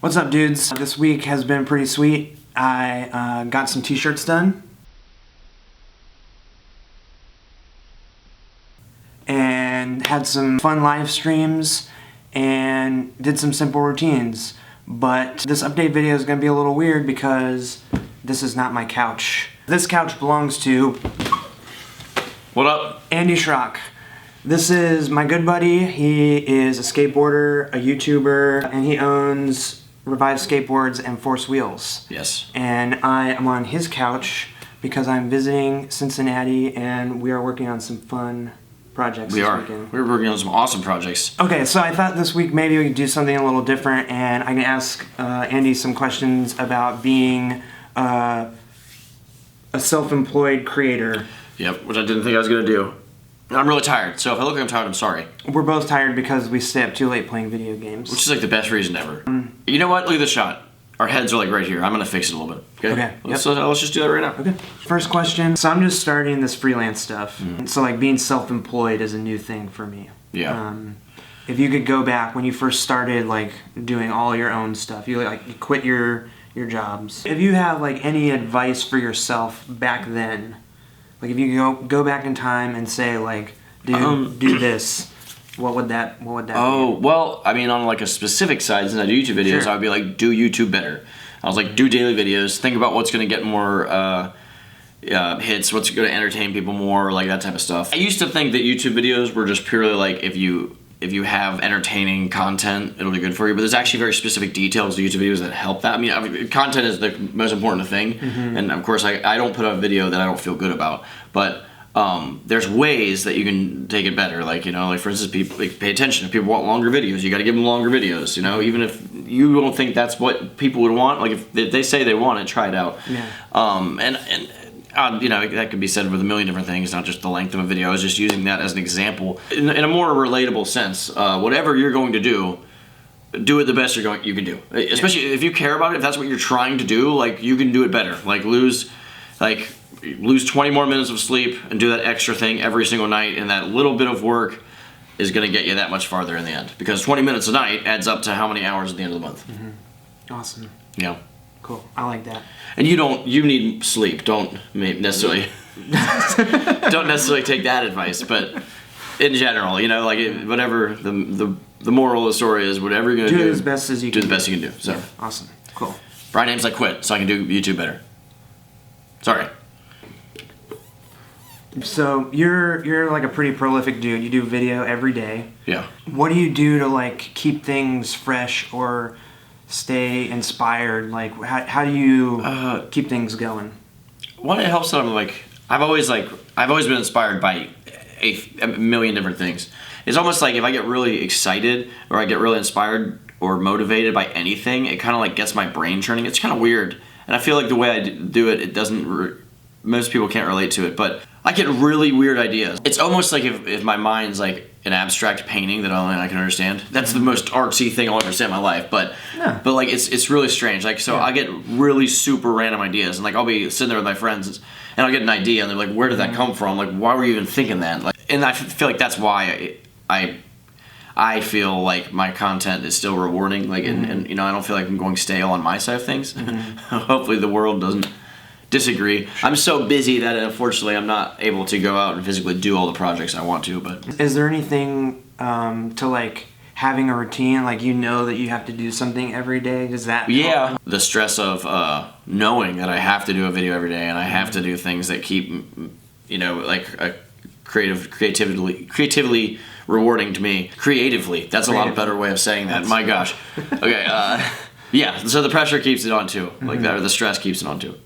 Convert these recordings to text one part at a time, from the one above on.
What's up, dudes? This week has been pretty sweet. I got some t-shirts done and had some fun live streams and did some simple routines. But this update video is going to be a little weird because this is not my couch. This couch belongs to... What up? Andy Schrock. This is my good buddy. He is a skateboarder, a YouTuber, and he owns Revive Skateboards and Force Wheels. Yes. And I am on his couch because I'm visiting Cincinnati and we are working on some fun projects this weekend. We're working on some awesome projects. Okay, so I thought this week maybe we could do something a little different and I can ask Andy some questions about being a self-employed creator. Yep, which I didn't think I was going to do. I'm really tired, so if I look like I'm tired, I'm sorry. We're both tired because we stay up too late playing video games. Which is like the best reason ever. You know what? Look at this shot. Our heads are like right here. I'm going to fix it a little bit. Okay? Let's just do that right now. Okay. First question. So I'm just starting this freelance stuff. So like being self-employed is a new thing for me. Yeah. If you could go back when you first started like doing all your own stuff, you quit your jobs. If you have like any advice for yourself back then, like if you go back in time and say like, dude, do this, what would that be? Well, I mean on like a specific side, since I do YouTube videos, I would be like, do YouTube better. I was like, do daily videos, think about what's going to get more hits, what's going to entertain people more, like that type of stuff. I used to think that YouTube videos were just purely like if you have entertaining content, it'll be good for you. But there's actually very specific details to YouTube videos that help that. I mean, content is the most important thing. And of course, I don't put out a video that I don't feel good about. But there's ways that you can take it better. Like, like for instance, people pay attention. If people want longer videos, you got to give them longer videos. Even if you don't think that's what people would want, like if they say they want it, try it out. Yeah. That could be said with a million different things, not just the length of a video. I was just using that as an example in a more relatable sense. Whatever you're going to do it the best you can do. Especially if you care about it, if that's what you're trying to do, like you can do it better. Like lose 20 more minutes of sleep and do that extra thing every single night, and that little bit of work is going to get you that much farther in the end. Because 20 minutes a night adds up to how many hours at the end of the month. Awesome. Yeah. Cool. I like that. And you need sleep. Don't necessarily take that advice, but in general, whatever the moral of the story is, whatever you're gonna do, as best as you can. Do the best you can do. So awesome. Cool. Brian Ames, I quit so I can do YouTube better. Sorry. So you're like a pretty prolific dude. You do video every day. Yeah. What do you do to like keep things fresh or stay inspired? Like how do you keep things going? Well, it helps that I've always been inspired by a million different things. It's almost like if I get really excited or I get really inspired or motivated by anything, it kind of like gets my brain churning. It's kind of weird, and I feel like the way I do it, it doesn't. Most people can't relate to it, but I get really weird ideas. It's almost like if my mind's like an abstract painting that only I can understand. That's the most artsy thing I'll ever see in my life, but like it's really strange. Like I get really super random ideas, and like I'll be sitting there with my friends, and I'll get an idea, and they're like, "Where did that come from? Like, why were you even thinking that?" Like, and I feel like that's why I feel like my content is still rewarding. Like, and I don't feel like I'm going stale on my side of things. Hopefully, the world doesn't disagree. I'm so busy that unfortunately I'm not able to go out and physically do all the projects I want to. But is there anything to like having a routine, like that you have to do something every day? Does that help? The stress of knowing that I have to do a video every day and I have to do things that keep like a creatively rewarding to me. Creatively, that's a lot better way of saying that. My gosh. Okay. So the pressure keeps it on too, like that, or the stress keeps it on too.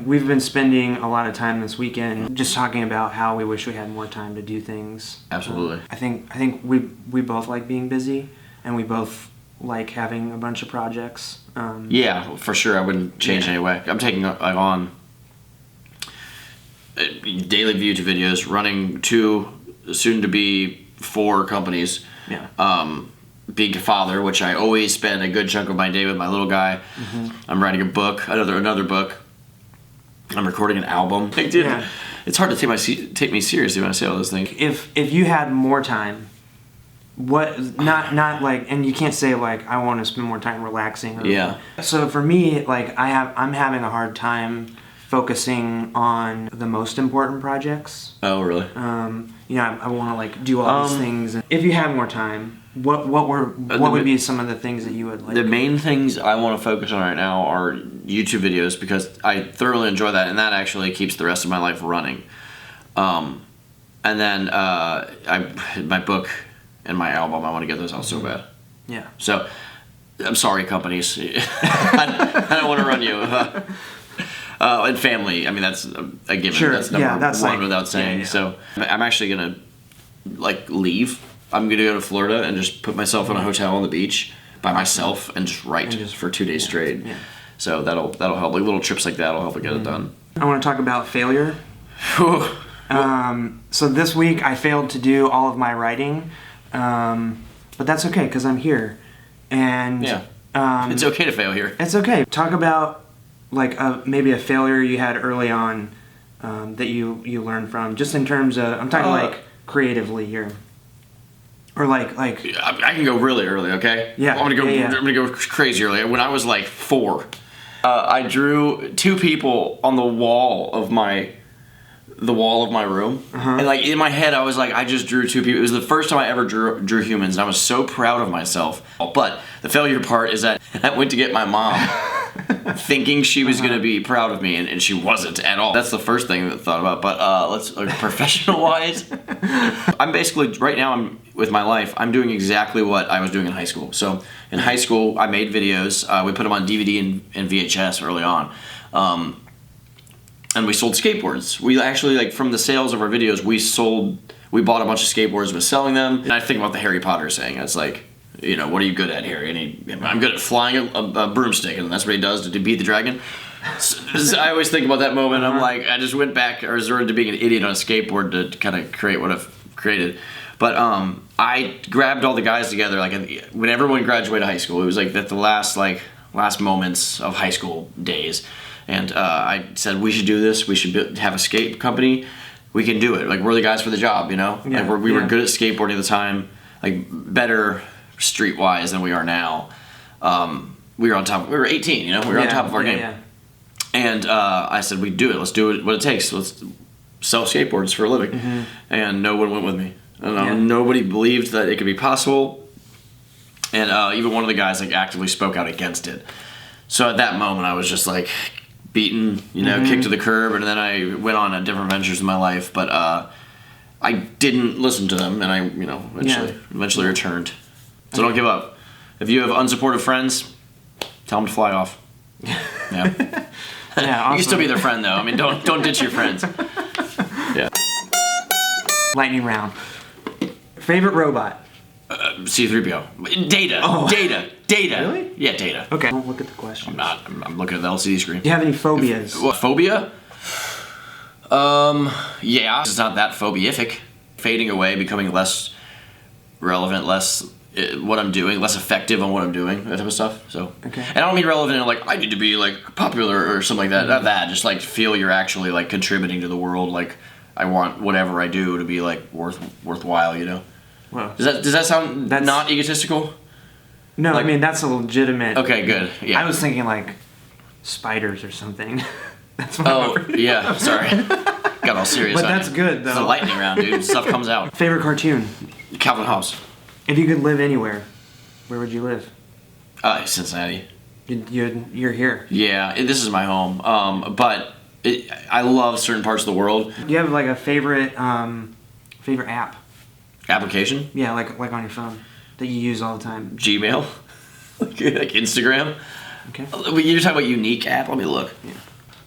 We've been spending a lot of time this weekend just talking about how we wish we had more time to do things. Absolutely. I think we both like being busy, and we both like having a bunch of projects. Yeah, for sure. I wouldn't change anyway. I'm taking on daily YouTube videos, running 2, soon to be 4 companies. Yeah. Being a father, which I always spend a good chunk of my day with my little guy. I'm writing a book, another book. I'm recording an album. Like, dude, it's hard to take me seriously when I say all those things. If you had more time what not like, and you can't say like I want to spend more time relaxing. Or, Yeah. So for me, like I'm having a hard time focusing on the most important projects. Oh, really? I want to like do all these things. If you have more time, what would be some of the things that you would like? The main things I want to focus on right now are YouTube videos because I thoroughly enjoy that, and that actually keeps the rest of my life running. And then my book and my album, I want to get those out so bad. Yeah. So, I'm sorry, companies. I don't want to run you. And family, I mean, that's a given. Sure. That's number that's one like, without saying. Yeah. So, I'm actually going to, like, leave. I'm going to go to Florida and just put myself in a hotel on the beach by myself and just write for 2 days straight. Yeah. So, that'll help. Like, little trips like that will help me get it done. I want to talk about failure. So this week I failed to do all of my writing, but that's okay because I'm here, and it's okay to fail here. It's okay. Talk about like maybe a failure you had early on that you learned from, just in terms of I'm talking like creatively here, or like I can go really early. Okay. Yeah. I'm gonna go crazy early. When I was like 4, I drew 2 people on the wall of my room, and like in my head I was like, I just drew 2 people. It was the first time I ever drew humans, and I was so proud of myself. But the failure part is that I went to get my mom thinking she was going to be proud of me, and she wasn't at all. That's the first thing that I thought about. But let's professional wise, I'm basically right now with my life I'm doing exactly what I was doing in high school. So in high school I made videos. We put them on DVD and VHS early on. And we sold skateboards. We actually, like, from the sales of our videos, we bought a bunch of skateboards and was selling them. And I think about the Harry Potter saying, it's like, what are you good at, Harry? And I'm good at flying a broomstick, and that's what he does to beat the dragon. So I always think about that moment. I'm like, I just went back, or resorted to being an idiot on a skateboard to kind of create what I've created. But I grabbed all the guys together, like, when everyone graduated high school. It was like at the last moments of high school days. And I said, we should do this. We should have a skate company. We can do it. Like, we're the guys for the job, Yeah, Like, we were good at skateboarding at the time, like, better street-wise than we are now. We were on top. We were 18, We were on top of our game. Yeah. And I said, we do it. Let's do it. What it takes. Let's sell skateboards for a living. Mm-hmm. And no one went with me. Nobody believed that it could be possible. And even one of the guys like actively spoke out against it. So at that moment, I was just like, beaten, kicked to the curb, and then I went on different ventures in my life. But I didn't listen to them, and I, eventually returned. So don't give up. If you have unsupportive friends, tell them to fly off. Yeah. Yeah. You Awesome. can still be their friend though. I mean, don't ditch your friends. Yeah. Lightning round. Favorite robot? C-3PO. Data. Oh. Data. Really? Yeah, Data. Okay. Don't look at the question. I'm looking at the LCD screen. Do you have any phobias? What, phobia? Yeah. It's not that phobiific. Fading away, becoming less relevant, less what I'm doing, less effective on what I'm doing, that type of stuff. So, okay. And I don't mean relevant in like I need to be like popular or something like that. Not that. Just like feel you're actually like contributing to the world. Like I want whatever I do to be like worthwhile. Well, Does that sound not egotistical? No, like, I mean that's a legitimate. Okay, good. Yeah. I was thinking like spiders or something. That's what yeah. Sorry. Got all serious. But that's good though. It's a lightning round, dude. Stuff comes out. Favorite cartoon? Calvin Hobbes. If you could live anywhere, where would you live? Cincinnati. You're here. Yeah, this is my home. But I love certain parts of the world. Do you have like a favorite app? Application? Yeah, like on your phone that you use all the time. Gmail, like Instagram. Okay. You're talking about unique app. Let me look. Yeah.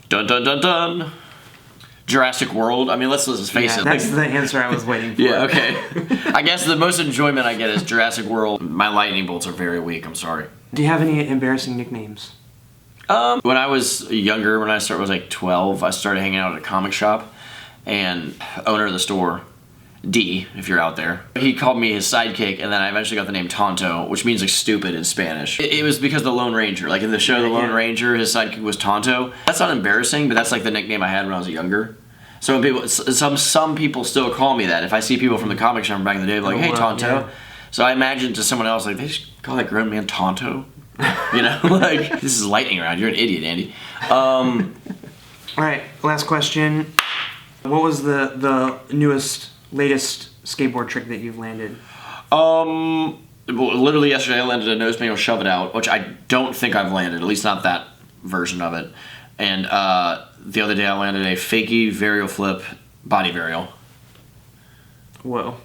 Dun dun dun dun. Jurassic World. I mean, let's face it. That's the answer I was waiting for. Yeah. Okay. I guess the most enjoyment I get is Jurassic World. My lightning bolts are very weak. I'm sorry. Do you have any embarrassing nicknames? When I was younger, when I was like 12, I started hanging out at a comic shop, and owner of the store, D, if you're out there, he called me his sidekick, and then I eventually got the name Tonto, which means like stupid in Spanish. It was because the Lone Ranger, like in the show The Lone Ranger, his sidekick was Tonto. That's not embarrassing, but that's like the nickname I had when I was younger. So some people still call me that. If I see people from the comic shop back in the day, like, hey, Tonto. Yeah. So I imagine to someone else, like, they just call that grown man Tonto. You know, like, this is lightning round. You're an idiot, Andy. All right, last question. What was the latest skateboard trick that you've landed? Well, literally yesterday I landed a nose manual shove it out, which I don't think I've landed, at least not that version of it. And the other day I landed a fakie varial flip body varial. Whoa.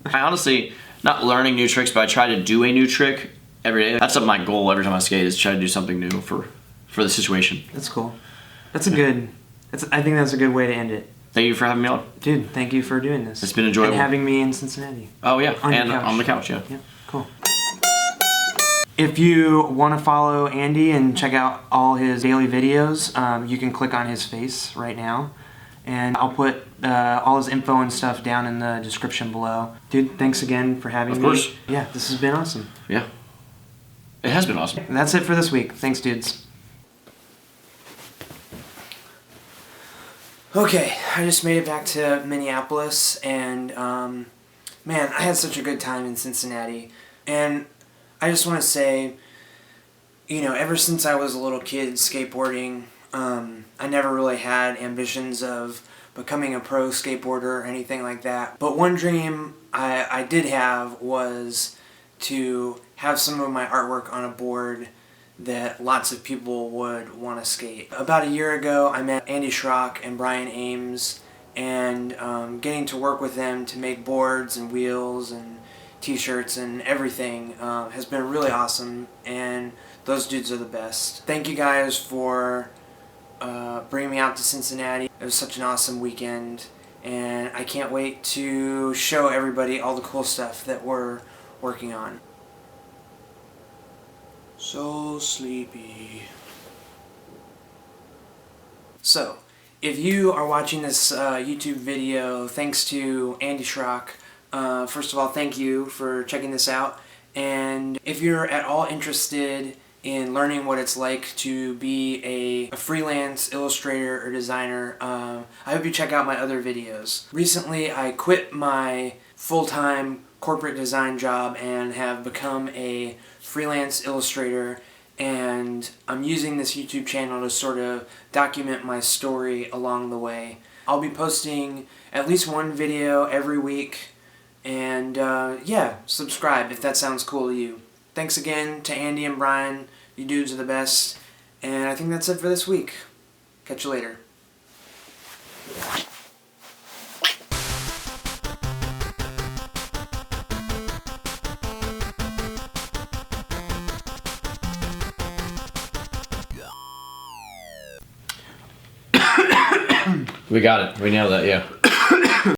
I honestly, not learning new tricks, but I try to do a new trick every day. That's my goal every time I skate, is try to do something new for the situation. That's cool. I think that's a good way to end it. Thank you for having me on. Dude, thank you for doing this. It's been enjoyable. And having me in Cincinnati. Oh, yeah. On On the couch, yeah. Yeah, cool. If you want to follow Andy and check out all his daily videos, you can click on his face right now. And I'll put all his info and stuff down in the description below. Dude, thanks again for having me. Of course. Yeah, this has been awesome. Yeah. It has been awesome. And that's it for this week. Thanks, dudes. Okay, I just made it back to Minneapolis, and man, I had such a good time in Cincinnati. And I just want to say, you know, ever since I was a little kid skateboarding, I never really had ambitions of becoming a pro skateboarder or anything like that. But one dream I did have was to have some of my artwork on a board that lots of people would want to skate. About a year ago, I met Andy Schrock and Brian Ames, and getting to work with them to make boards and wheels and t-shirts and everything has been really awesome, and those dudes are the best. Thank you guys for bringing me out to Cincinnati. It was such an awesome weekend, and I can't wait to show everybody all the cool stuff that we're working on. So sleepy. So, if you are watching this YouTube video thanks to Andy Schrock, first of all, thank you for checking this out. And if you're at all interested in learning what it's like to be a freelance illustrator or designer, I hope you check out my other videos. Recently, I quit my full-time corporate design job and have become a freelance illustrator, and I'm using this YouTube channel to sort of document my story along the way. I'll be posting at least one video every week, and yeah, subscribe if that sounds cool to you. Thanks again to Andy and Brian, you dudes are the best, and I think that's it for this week. Catch you later. We got it. We nailed that, yeah.